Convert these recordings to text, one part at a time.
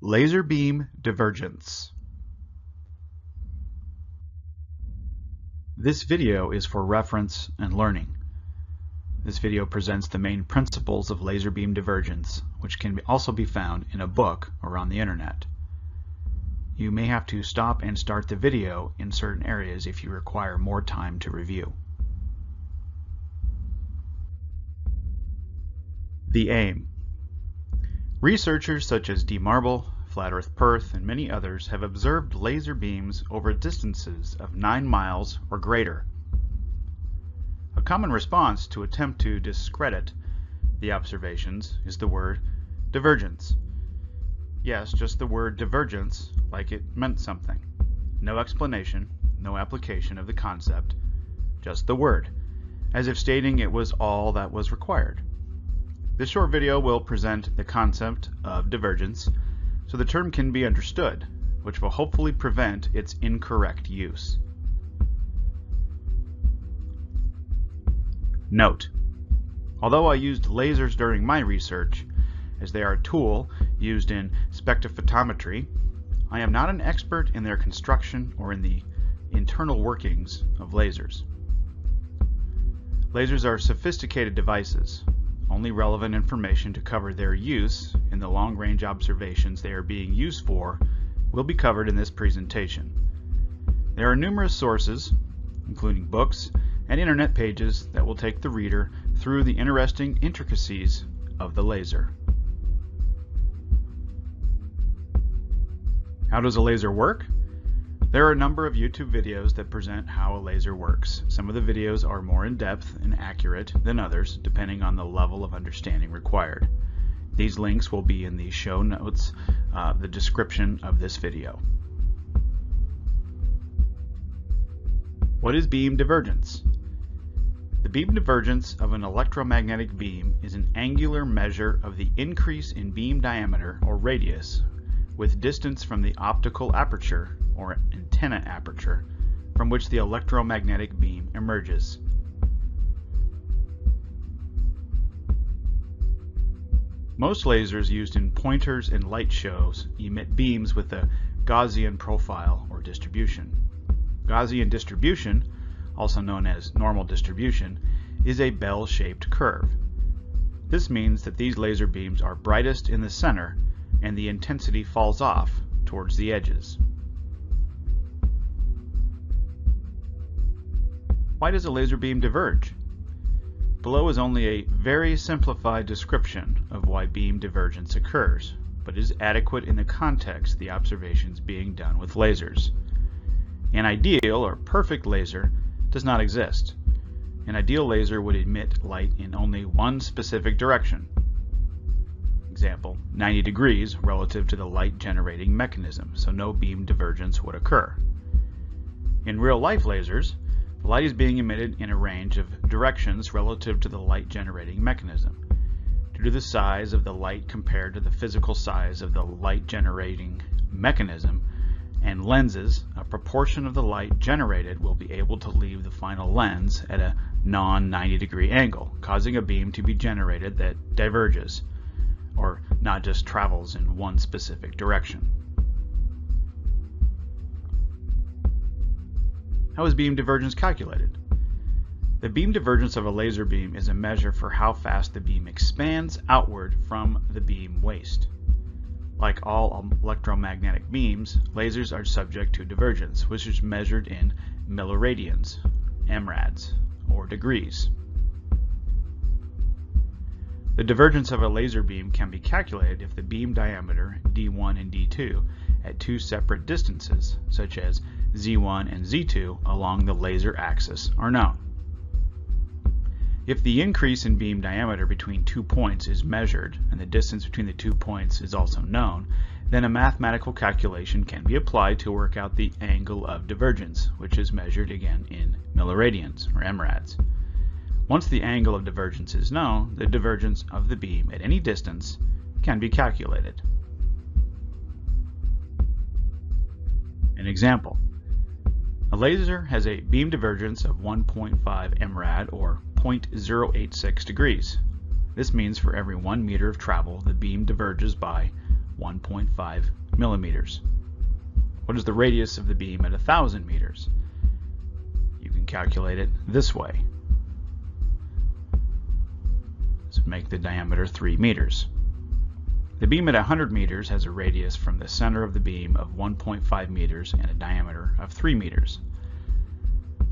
Laser beam divergence. This video is for reference and learning. This video presents the main principles of laser beam divergence, which can also be found in a book or on the internet. You may have to stop and start the video in certain areas if you require more time to review. The aim. Researchers such as D. Marble, Flat Earth Perth, and many others have observed laser beams over distances of 9 miles or greater. A common response to attempt to discredit the observations is the word divergence. Yes, just the word divergence, like it meant something. No explanation, no application of the concept, just the word, as if stating it was all that was required. This short video will present the concept of divergence so the term can be understood, which will hopefully prevent its incorrect use. Note: although I used lasers during my research, as they are a tool used in spectrophotometry, I am not an expert in their construction or in the internal workings of lasers. Lasers are sophisticated devices. Only relevant information to cover their use in the long-range observations they are being used for will be covered in this presentation. There are numerous sources, including books and internet pages, that will take the reader through the interesting intricacies of the laser. How does a laser work? There are a number of YouTube videos that present how a laser works. Some of the videos are more in-depth and accurate than others, depending on the level of understanding required. These links will be in the show notes, the description of this video. What is beam divergence? The beam divergence of an electromagnetic beam is an angular measure of the increase in beam diameter or radius with distance from the optical aperture or antenna aperture from which the electromagnetic beam emerges. Most lasers used in pointers and light shows emit beams with a Gaussian profile or distribution. Gaussian distribution, also known as normal distribution, is a bell-shaped curve. This means that these laser beams are brightest in the center and the intensity falls off towards the edges. Why does a laser beam diverge? Below is only a very simplified description of why beam divergence occurs, but is adequate in the context of the observations being done with lasers. An ideal or perfect laser does not exist. An ideal laser would emit light in only one specific direction. Example, 90 degrees relative to the light generating mechanism, so no beam divergence would occur. In real-life lasers, the light is being emitted in a range of directions relative to the light generating mechanism. Due to the size of the light compared to the physical size of the light generating mechanism and lenses, a proportion of the light generated will be able to leave the final lens at a non-90 degree angle, causing a beam to be generated that diverges, or not just travels in one specific direction. How is beam divergence calculated? The beam divergence of a laser beam is a measure for how fast the beam expands outward from the beam waist. Like all electromagnetic beams, lasers are subject to divergence, which is measured in milliradians, emrads, or degrees. The divergence of a laser beam can be calculated if the beam diameter d1 and d2 at two separate distances, such as z1 and z2 along the laser axis, are known. If the increase in beam diameter between 2 points is measured and the distance between the 2 points is also known, then a mathematical calculation can be applied to work out the angle of divergence, which is measured again in milliradians or emrads. Once the angle of divergence is known, the divergence of the beam at any distance can be calculated. An example: a laser has a beam divergence of 1.5 emrad or 0.086 degrees. This means for every 1 meter of travel, the beam diverges by 1.5 millimeters. What is the radius of the beam at 1,000 meters? You can calculate it this way. Let's make the diameter 3 meters. The beam at 100 meters has a radius from the center of the beam of 1.5 meters and a diameter of 3 meters.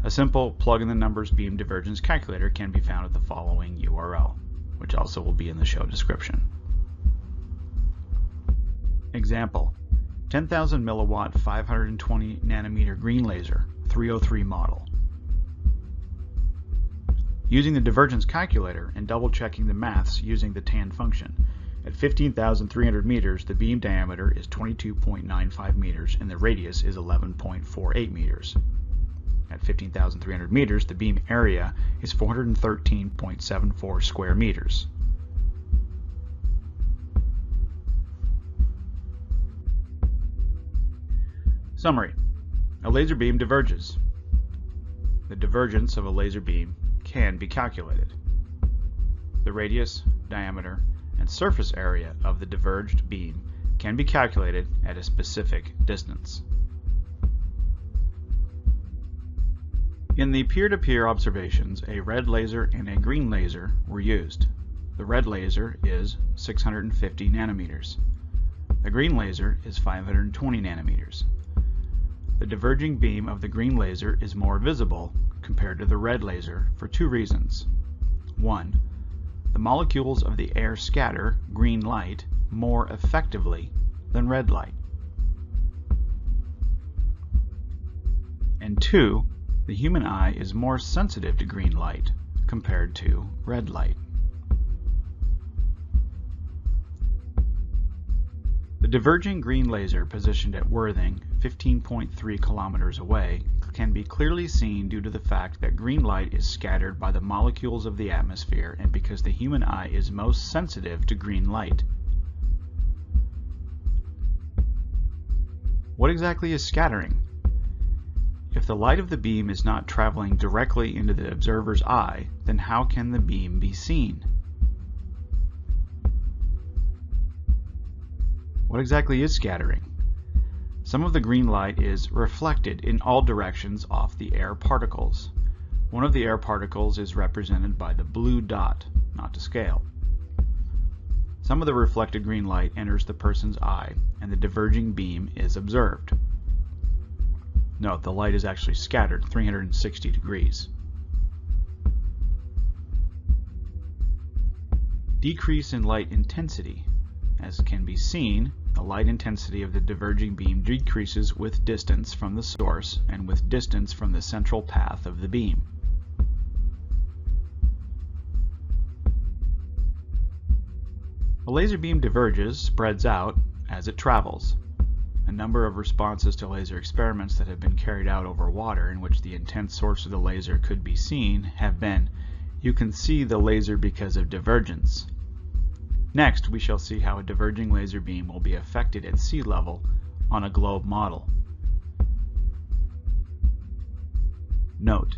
A simple plug in the numbers beam divergence calculator can be found at the following URL, which also will be in the show description. Example: 10,000 milliwatt 520 nanometer green laser 303 model. Using the divergence calculator and double checking the maths using the tan function, at 15,300 meters the beam diameter is 22.95 meters and the radius is 11.48 meters. At 15,300 meters the beam area is 413.74 square meters. Summary: a laser beam diverges. The divergence of a laser beam can be calculated. The radius, diameter, and surface area of the diverged beam can be calculated at a specific distance. In the peer-to-peer observations, a red laser and a green laser were used. The red laser is 650 nanometers. The green laser is 520 nanometers. The diverging beam of the green laser is more visible compared to the red laser for two reasons. 1. The molecules of the air scatter green light more effectively than red light. And 2. The human eye is more sensitive to green light compared to red light. The diverging green laser positioned at Worthing, 15.3 kilometers away, can be clearly seen due to the fact that green light is scattered by the molecules of the atmosphere and because the human eye is most sensitive to green light. What exactly is scattering? If the light of the beam is not traveling directly into the observer's eye, then how can the beam be seen? What exactly is scattering? Some of the green light is reflected in all directions off the air particles. One of the air particles is represented by the blue dot, not to scale. Some of the reflected green light enters the person's eye, and the diverging beam is observed. Note, the light is actually scattered 360 degrees. Decrease in light intensity. As can be seen, the light intensity of the diverging beam decreases with distance from the source and with distance from the central path of the beam. A laser beam diverges, spreads out, as it travels. A number of responses to laser experiments that have been carried out over water in which the intense source of the laser could be seen have been, you can see the laser because of divergence. Next, we shall see how a diverging laser beam will be affected at sea level on a globe model. Note,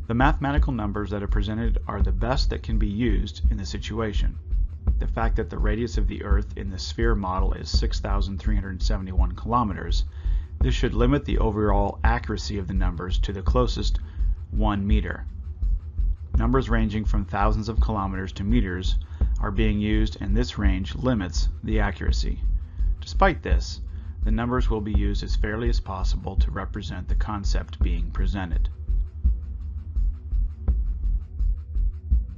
the mathematical numbers that are presented are the best that can be used in the situation. The fact that the radius of the Earth in the sphere model is 6,371 kilometers, this should limit the overall accuracy of the numbers to the closest 1 meter. Numbers ranging from thousands of kilometers to meters are being used, and this range limits the accuracy. Despite this, the numbers will be used as fairly as possible to represent the concept being presented.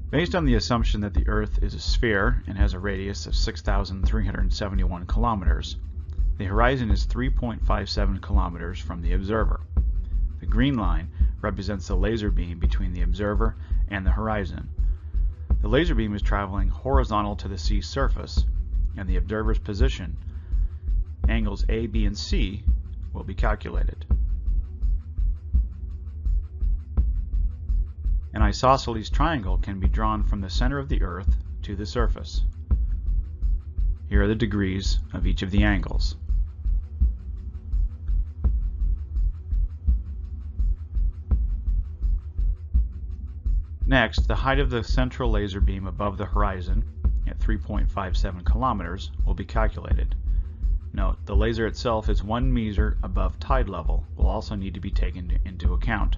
Based on the assumption that the Earth is a sphere and has a radius of 6,371 kilometers, the horizon is 3.57 kilometers from the observer. The green line represents the laser beam between the observer and the horizon. The laser beam is traveling horizontal to the sea surface, and the observer's position, angles A, B, and C, will be calculated. An isosceles triangle can be drawn from the center of the Earth to the surface. Here are the degrees of each of the angles. Next, the height of the central laser beam above the horizon, at 3.57 kilometers, will be calculated. Note, the laser itself is 1 meter above tide level, will also need to be taken into account.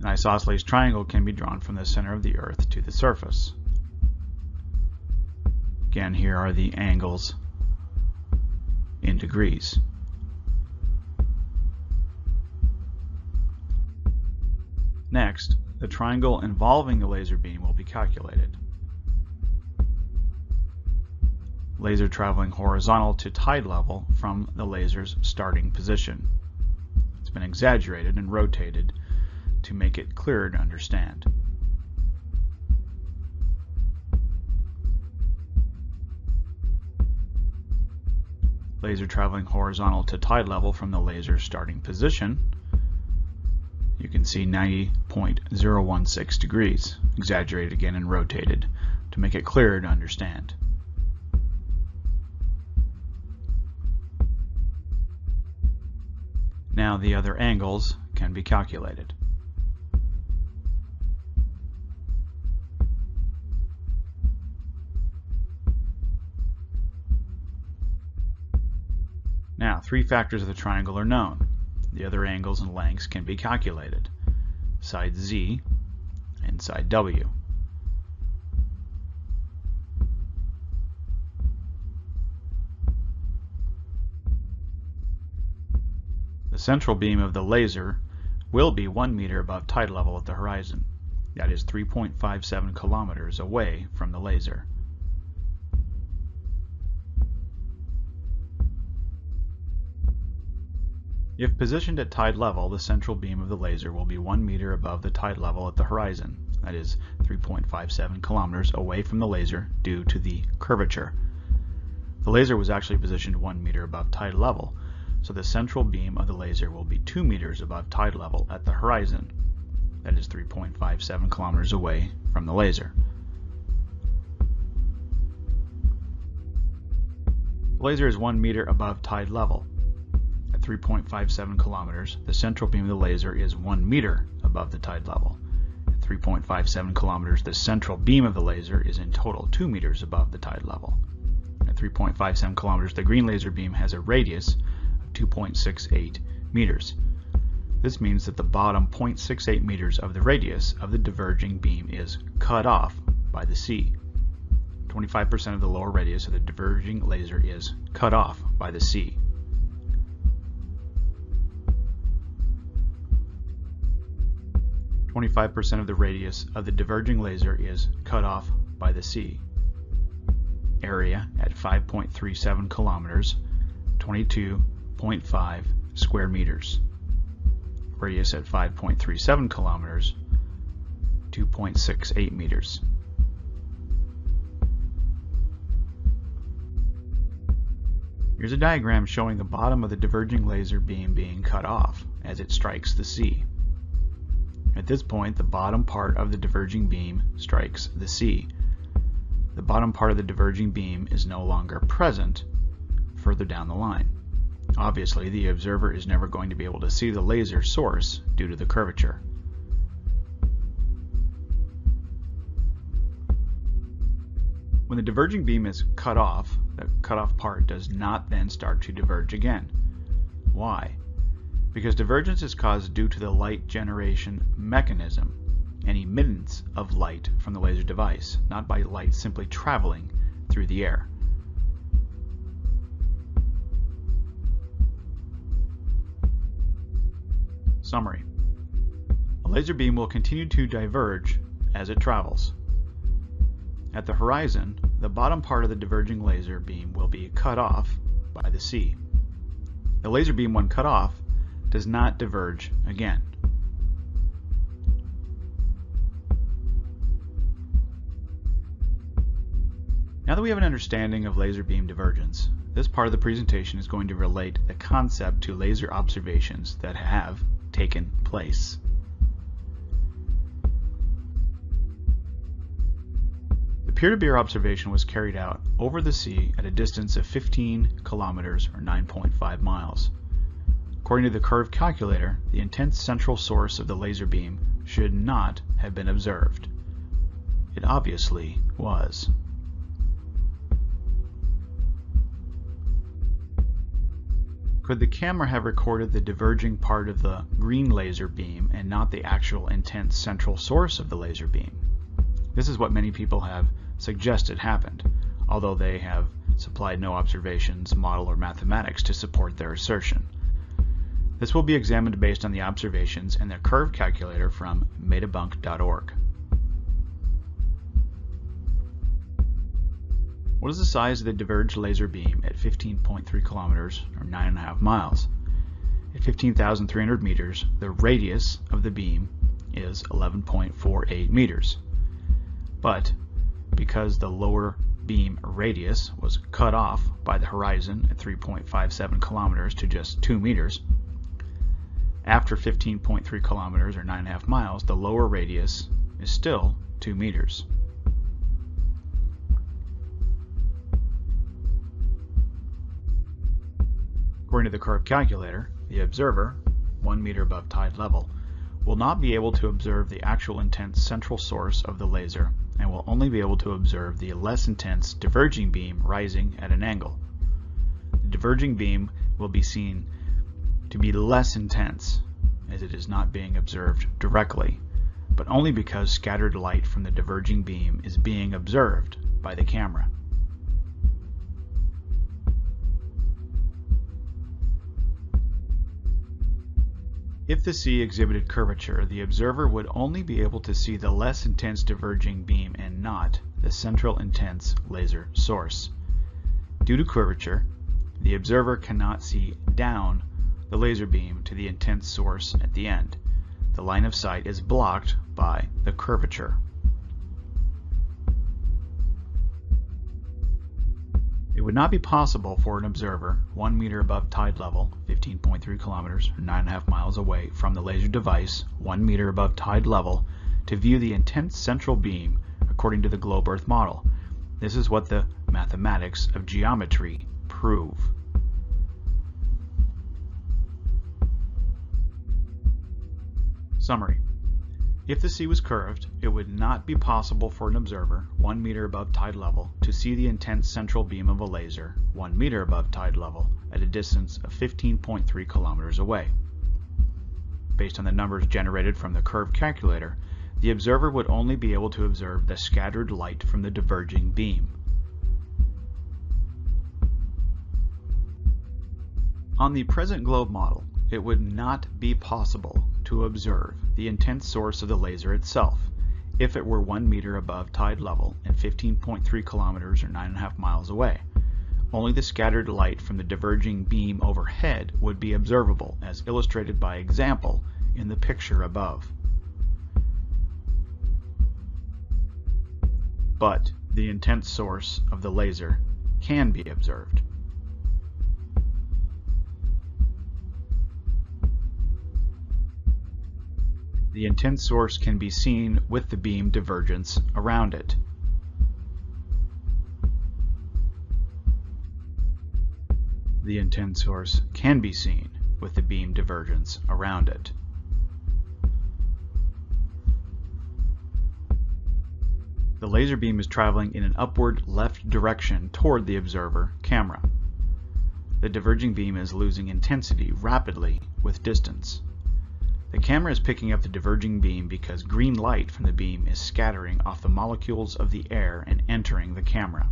An isosceles triangle can be drawn from the center of the Earth to the surface. Again, here are the angles in degrees. Next, the triangle involving the laser beam will be calculated. Laser traveling horizontal to tide level from the laser's starting position. It's been exaggerated and rotated to make it clearer to understand. Laser traveling horizontal to tide level from the laser's starting position, you can see 90.016 degrees, exaggerated again and rotated to make it clearer to understand. Now the other angles can be calculated. Now, 3 factors of the triangle are known. The other angles and lengths can be calculated. Side Z and side W. The central beam of the laser will be 1 meter above tide level at the horizon. That is 3.57 kilometers away from the laser. If positioned at tide level, the central beam of the laser will be 1 meter above the tide level at the horizon. That is 3.57 kilometers away from the laser due to the curvature. The laser was actually positioned 1 meter above tide level, so the central beam of the laser will be 2 meters above tide level at the horizon. That is 3.57 kilometers away from the laser. The laser is 1 meter above tide level. At 3.57 kilometers, the central beam of the laser is 1 meter above the tide level. At 3.57 kilometers, the central beam of the laser is in total 2 meters above the tide level. At 3.57 kilometers, the green laser beam has a radius of 2.68 meters. This means that the bottom 0.68 meters of the radius of the diverging beam is cut off by the sea. 25% of the lower radius of the diverging laser is cut off by the sea. .25% of the radius of the diverging laser is cut off by the sea. Area at 5.37 kilometers, 22.5 square meters. Radius at 5.37 kilometers, 2.68 meters. Here's a diagram showing the bottom of the diverging laser beam being cut off as it strikes the sea. At this point, the bottom part of the diverging beam strikes the sea. The bottom part of the diverging beam is no longer present further down the line. Obviously, the observer is never going to be able to see the laser source due to the curvature. When the diverging beam is cut off, the cut off part does not then start to diverge again. Why? Because divergence is caused due to the light generation mechanism and emittance of light from the laser device, not by light simply traveling through the air. Summary. A laser beam will continue to diverge as it travels. At the horizon, the bottom part of the diverging laser beam will be cut off by the sea. The laser beam, when cut off, does not diverge again. Now that we have an understanding of laser beam divergence, this part of the presentation is going to relate the concept to laser observations that have taken place. The peer-to-peer observation was carried out over the sea at a distance of 15 kilometers or 9.5 miles. According to the curve calculator, the intense central source of the laser beam should not have been observed. it obviously was. Could the camera have recorded the diverging part of the green laser beam and not the actual intense central source of the laser beam? This is what many people have suggested happened, although they have supplied no observations, model, or mathematics to support their assertion. This will be examined based on the observations and the curve calculator from metabunk.org. What is the size of the diverged laser beam at 15.3 kilometers or 9.5 miles? At 15,300 meters, the radius of the beam is 11.48 meters. But because the lower beam radius was cut off by the horizon at 3.57 kilometers to just 2 meters, after 15.3 kilometers or 9.5 miles, the lower radius is still 2 meters. According to the curve calculator, the observer, 1 meter above tide level, will not be able to observe the actual intense central source of the laser and will only be able to observe the less intense diverging beam rising at an angle. The diverging beam will be seen to be less intense as it is not being observed directly, but only because scattered light from the diverging beam is being observed by the camera. If the sea exhibited curvature, the observer would only be able to see the less intense diverging beam and not the central intense laser source. Due to curvature, the observer cannot see down the laser beam to the intense source at the end. The line of sight is blocked by the curvature. It would not be possible for an observer 1 meter above tide level, 15.3 kilometers or 9.5 miles away from the laser device, 1 meter above tide level, to view the intense central beam according to the globe Earth model. This is what the mathematics of geometry prove. Summary. If the sea was curved, it would not be possible for an observer 1 meter above tide level to see the intense central beam of a laser 1 meter above tide level at a distance of 15.3 kilometers away. Based on the numbers generated from the curve calculator, the observer would only be able to observe the scattered light from the diverging beam. On the present globe model, it would not be possible to observe the intense source of the laser itself if it were 1 meter above tide level and 15.3 kilometers or 9.5 miles away. Only the scattered light from the diverging beam overhead would be observable, as illustrated by example in the picture above. But the intense source of the laser can be observed. The intense source can be seen with the beam divergence around it. The intense source can be seen with the beam divergence around it. The laser beam is traveling in an upward left direction toward the observer camera. The diverging beam is losing intensity rapidly with distance. The camera is picking up the diverging beam because green light from the beam is scattering off the molecules of the air and entering the camera.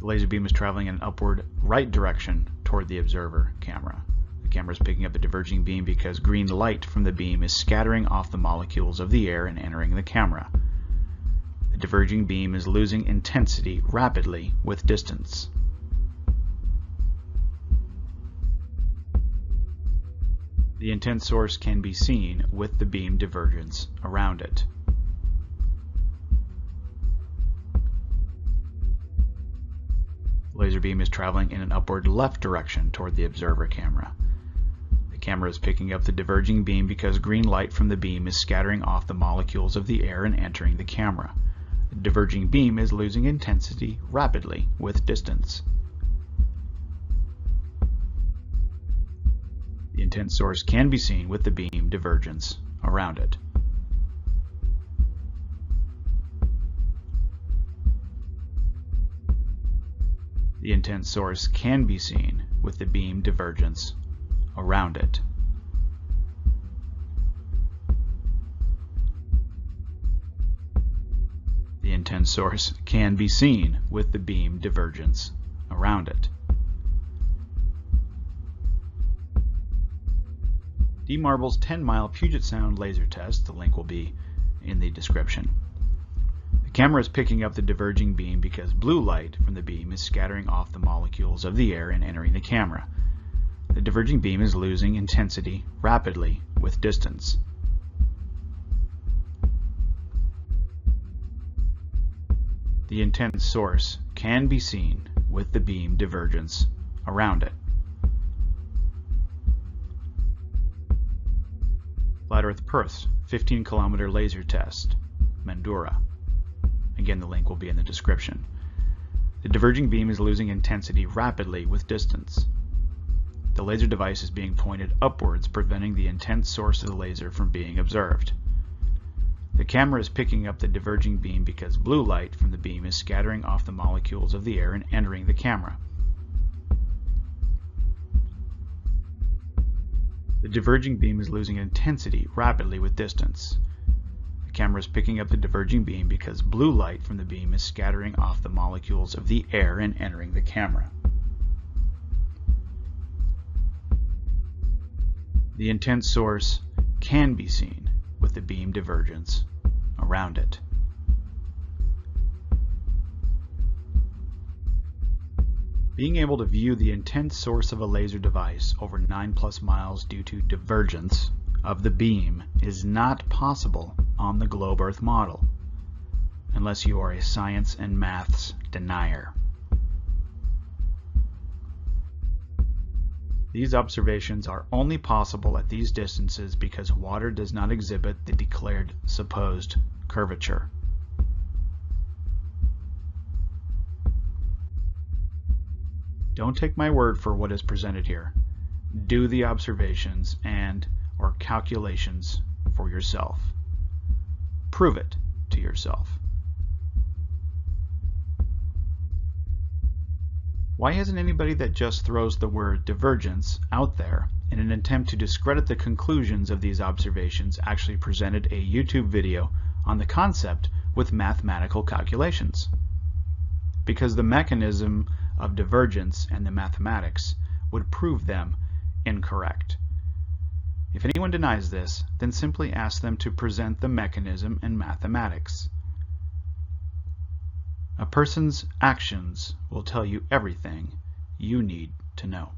The laser beam is traveling in an upward right direction toward the observer camera. The camera is picking up the diverging beam because green light from the beam is scattering off the molecules of the air and entering the camera. The diverging beam is losing intensity rapidly with distance. The intense source can be seen with the beam divergence around it. The laser beam is traveling in an upward left direction toward the observer camera. The camera is picking up the diverging beam because green light from the beam is scattering off the molecules of the air and entering the camera. The diverging beam is losing intensity rapidly with distance. The intent source can be seen with the beam divergence around it. The intent source can be seen with the beam divergence around it. The intent source can be seen with the beam divergence around it. D-Marble's 10-mile Puget Sound laser test, the link will be in the description. The camera is picking up the diverging beam because blue light from the beam is scattering off the molecules of the air and entering the camera. The diverging beam is losing intensity rapidly with distance. The intent source can be seen with the beam divergence around it. Flat Earth Perth's 15-kilometer laser test, Mandurah. Again, the link will be in the description. The diverging beam is losing intensity rapidly with distance. The laser device is being pointed upwards, preventing the intent source of the laser from being observed. The camera is picking up the diverging beam because blue light from the beam is scattering off the molecules of the air and entering the camera. The diverging beam is losing intensity rapidly with distance. The camera is picking up the diverging beam because blue light from the beam is scattering off the molecules of the air and entering the camera. The intent source can be seen with the beam divergence around it. Being able to view the intent source of a laser device over 9+ miles due to divergence of the beam is not possible on the globe Earth model, unless you are a science and maths denier. These observations are only possible at these distances because water does not exhibit the declared supposed curvature. Don't take my word for what is presented here. Do the observations and/or calculations for yourself. Prove it to yourself. Why hasn't anybody that just throws the word divergence out there in an attempt to discredit the conclusions of these observations actually presented a YouTube video on the concept with mathematical calculations? Because the mechanism of divergence and the mathematics would prove them incorrect. If anyone denies this, then simply ask them to present the mechanism and mathematics. A person's actions will tell you everything you need to know.